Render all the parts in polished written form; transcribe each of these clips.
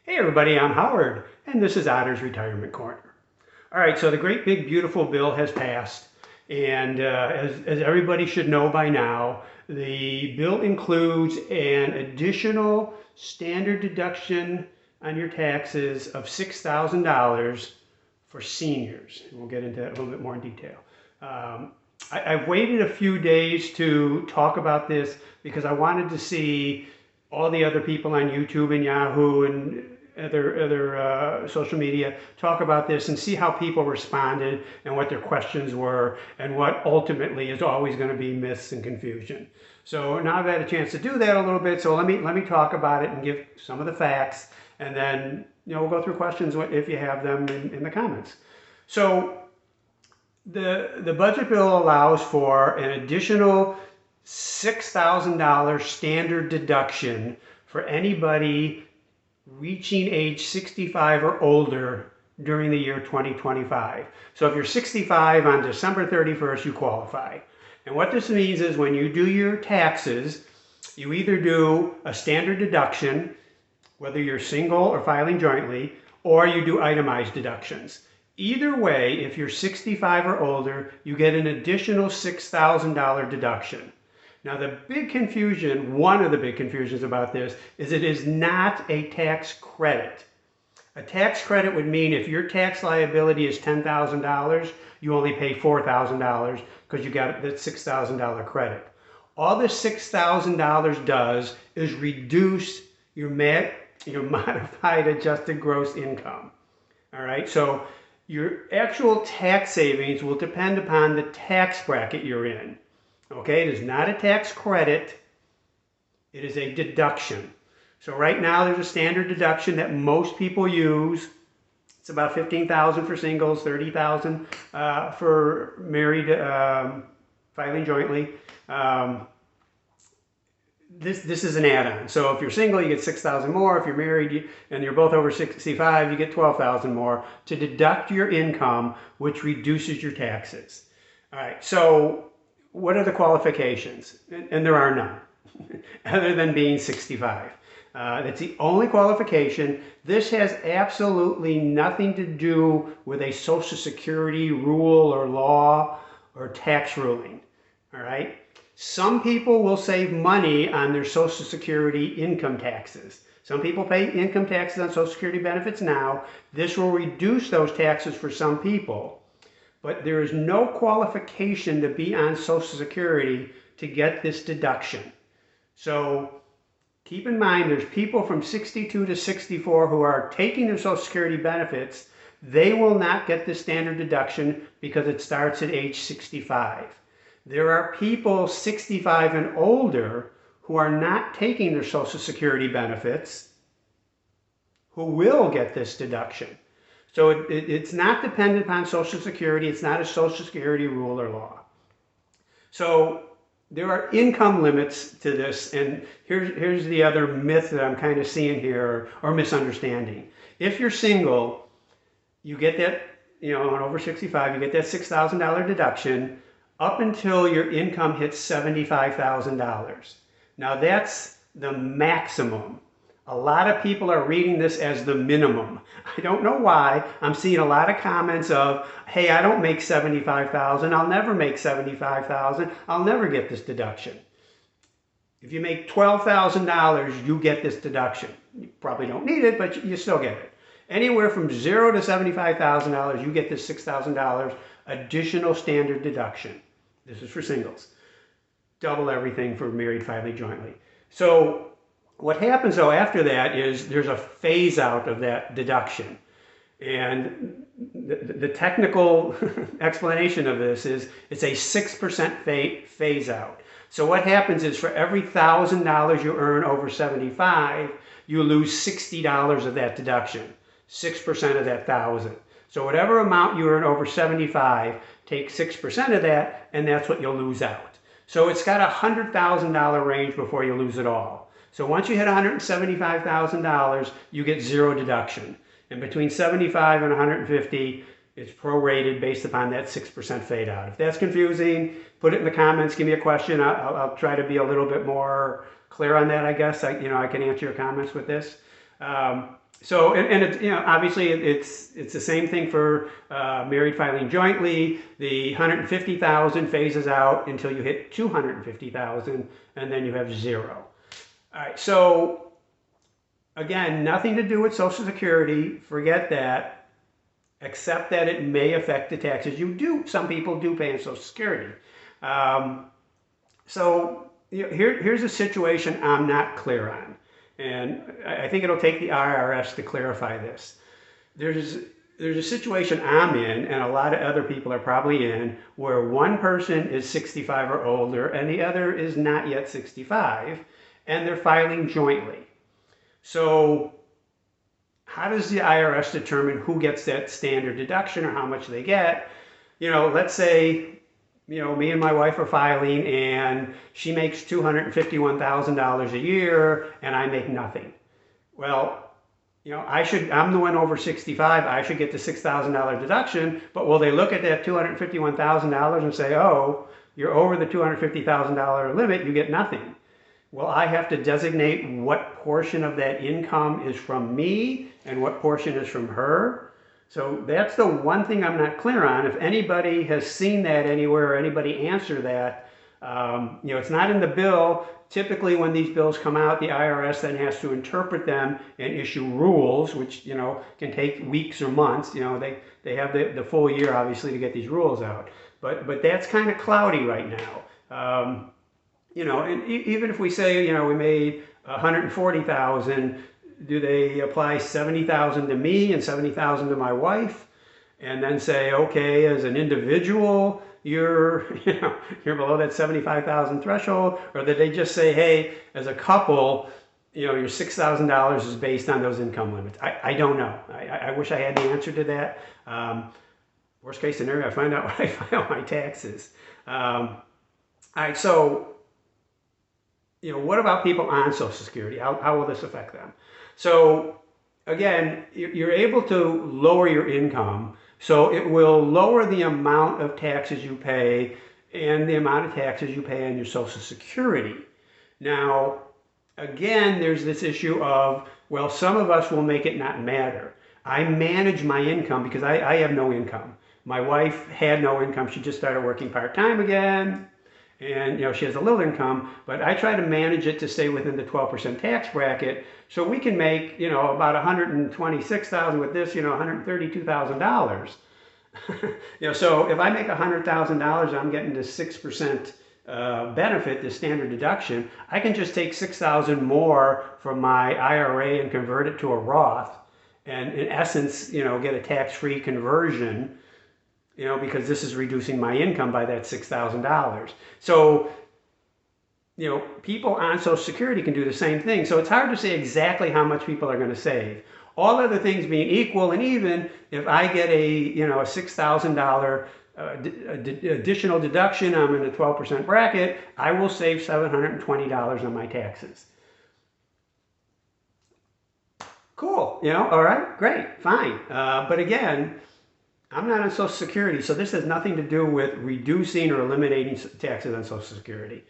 Hey everybody, I'm Howard, and this is Otter's Retirement Corner. All right, so the great big beautiful bill has passed, and as everybody should know by now, the bill includes an additional standard deduction on your taxes of $6,000 for seniors. We'll get into that a little bit more in detail. I've waited a few days to talk about this because I wanted to see all the other people on YouTube and Yahoo and other social media talk about this and see how people responded and what their questions were and what ultimately is always going to be myths and confusion. So now I've had a chance to do that a little bit. So let me talk about it and give some of the facts, and then we'll go through questions if you have them in the comments. So the budget bill allows for an additional $6,000 standard deduction for anybody reaching age 65 or older during the year 2025. So if you're 65 on December 31st, you qualify. And what this means is when you do your taxes, you either do a standard deduction, whether you're single or filing jointly, or you do itemized deductions. Either way, if you're 65 or older, you get an additional $6,000 deduction. Now the big confusion, one of the big confusions about this, is it is not a tax credit. A tax credit would mean if your tax liability is $10,000, you only pay $4,000 because you got that $6,000 credit. All this $6,000 does is reduce your modified adjusted gross income. All right, so your actual tax savings will depend upon the tax bracket you're in. Okay, it is not a tax credit, it is a deduction. So right now there's a standard deduction that most people use. It's about $15,000 for singles, $30,000 for married filing jointly. This is an add-on. So if you're single, you get $6,000 more. If you're married and you're both over 65, you get $12,000 more to deduct your income, which reduces your taxes. All right, so what are the qualifications? And there are none, other than being 65. That's the only qualification. This has absolutely nothing to do with a Social Security rule or law or tax ruling. All right? Some people will save money on their Social Security income taxes. Some people pay income taxes on Social Security benefits now. This will reduce those taxes for some people. But there is no qualification to be on Social Security to get this deduction. So keep in mind, there's people from 62 to 64 who are taking their Social Security benefits. They will not get the standard deduction because it starts at age 65. There are people 65 and older who are not taking their Social Security benefits who will get this deduction. So it's not dependent upon Social Security. It's not a Social Security rule or law. So there are income limits to this, and here's the other myth that I'm kind of seeing here, or misunderstanding. If you're single, you get that, on over 65, you get that $6,000 deduction up until your income hits $75,000. Now that's the maximum. A lot of people are reading this as the minimum. I don't know why. I'm seeing a lot of comments of, hey, I don't make $75,000. I'll never make $75,000. I'll never get this deduction. If you make $12,000, you get this deduction. You probably don't need it, but you still get it. Anywhere from $0 to $75,000, you get this $6,000 additional standard deduction. This is for singles. Double everything for married filing jointly. So what happens though after that is there's a phase out of that deduction. And the technical explanation of this is it's a 6% phase out. So what happens is for every $1,000 you earn over 75, you lose $60 of that deduction, 6% of that 1,000. So whatever amount you earn over 75, take 6% of that, and that's what you'll lose out. So it's got a $100,000 range before you lose it all. So once you hit $175,000, you get zero deduction. And between 75 and 150, it's prorated based upon that 6% fade out. If that's confusing, put it in the comments, give me a question. I'll try to be a little bit more clear on that, I guess. I can answer your comments with this. So, and it's, obviously it's the same thing for married filing jointly. The 150,000 phases out until you hit 250,000, and then you have zero. All right, so again, nothing to do with Social Security. Forget that, except that it may affect the taxes you do. Some people do pay on Social Security. So here's a situation I'm not clear on. And I think it'll take the IRS to clarify this. There's a situation I'm in, and a lot of other people are probably in, where one person is 65 or older and the other is not yet 65, and they're filing jointly. So how does the IRS determine who gets that standard deduction or how much they get? Let's say, me and my wife are filing and she makes $251,000 a year and I make nothing. Well, I'm the one over 65, I should get the $6,000 deduction, but will they look at that $251,000 and say, oh, you're over the $250,000 limit, you get nothing? Well, I have to designate what portion of that income is from me and what portion is from her. So that's the one thing I'm not clear on. If anybody has seen that anywhere or anybody answer that, it's not in the bill. Typically when these bills come out, the IRS then has to interpret them and issue rules, which, can take weeks or months. They have the full year, obviously, to get these rules out. But that's kind of cloudy right now. And even if we say, we made 140,000, do they apply 70,000 to me and 70,000 to my wife, and then say, okay, as an individual, you're below that 75,000 threshold, or did they just say, hey, as a couple, your $6,000 is based on those income limits? I don't know. I wish I had the answer to that. Worst case scenario, I find out when I file my taxes. All right, so what about people on Social Security? How will this affect them? So again, you're able to lower your income, so it will lower the amount of taxes you pay and the amount of taxes you pay on your Social Security. Now, again, there's this issue of, well, some of us will make it not matter. I manage my income because I have no income. My wife had no income. She just started working part-time again. And she has a little income, but I try to manage it to stay within the 12% tax bracket, so we can make about $126,000 with this, $132,000. So if I make $100,000, I'm getting the 6% benefit, the standard deduction. I can just take $6,000 more from my IRA and convert it to a Roth, and in essence, get a tax-free conversion. Because this is reducing my income by that $6,000. So, people on Social Security can do the same thing. So it's hard to say exactly how much people are going to save. All other things being equal and even, if I get a $6,000 additional deduction, I'm in the 12% bracket, I will save $720 on my taxes. Cool, all right, great, fine. But again, I'm not on Social Security, so this has nothing to do with reducing or eliminating taxes on Social Security.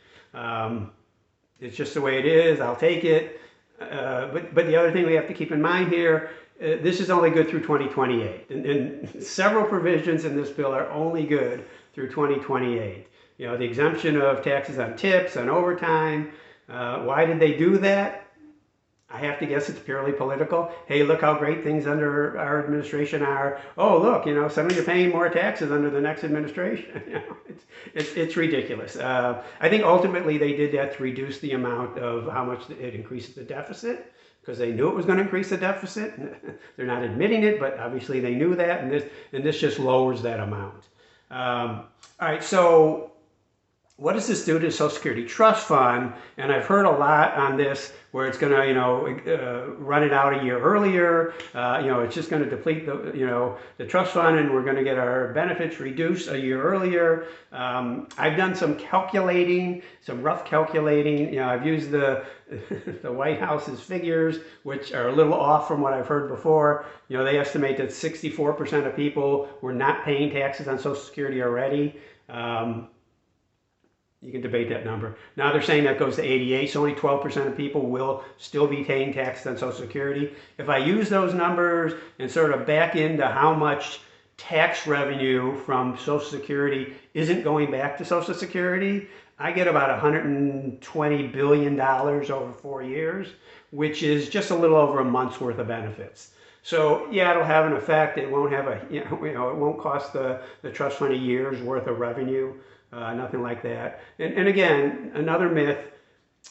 It's just the way it is. I'll take it. But the other thing we have to keep in mind here, this is only good through 2028. And several provisions in this bill are only good through 2028. The exemption of taxes on tips, on overtime. Why did they do that? I have to guess it's purely political. Hey, look how great things under our administration are. Oh, look, suddenly you're paying more taxes under the next administration. It's ridiculous. I think ultimately they did that to reduce the amount of how much it increases the deficit, because they knew it was going to increase the deficit. They're not admitting it, but obviously they knew that, and this just lowers that amount. All right, so what does this do to the Social Security Trust Fund? And I've heard a lot on this, where it's going to, run it out a year earlier. It's just going to deplete the trust fund, and we're going to get our benefits reduced a year earlier. I've done some calculating, some rough calculating. I've used the White House's figures, which are a little off from what I've heard before. They estimate that 64% of people were not paying taxes on Social Security already. You can debate that number. Now they're saying that goes to 88, so only 12% of people will still be paying taxes on Social Security. If I use those numbers and sort of back into how much tax revenue from Social Security isn't going back to Social Security, I get about $120 billion over 4 years, which is just a little over a month's worth of benefits. So yeah, it'll have an effect. It won't have it won't cost the trust fund a year's worth of revenue, nothing like that. And again, another myth,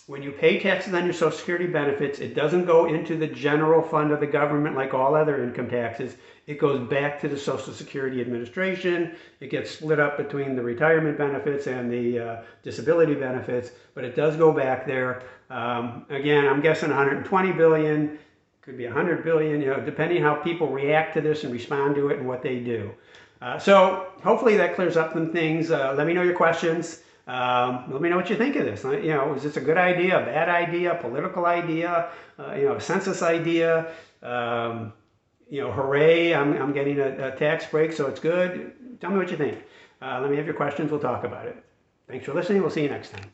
when you pay taxes on your Social Security benefits, it doesn't go into the general fund of the government like all other income taxes. It goes back to the Social Security Administration. It gets split up between the retirement benefits and the disability benefits, but it does go back there. Again, I'm guessing 120 billion, could be 100 billion, depending how people react to this and respond to it and what they do. So hopefully that clears up some things. Let me know your questions. Let me know what you think of this. Is this a good idea, a bad idea, a political idea, a census idea? Hooray, I'm getting a tax break, so it's good. Tell me what you think. Let me have your questions. We'll talk about it. Thanks for listening. We'll see you next time.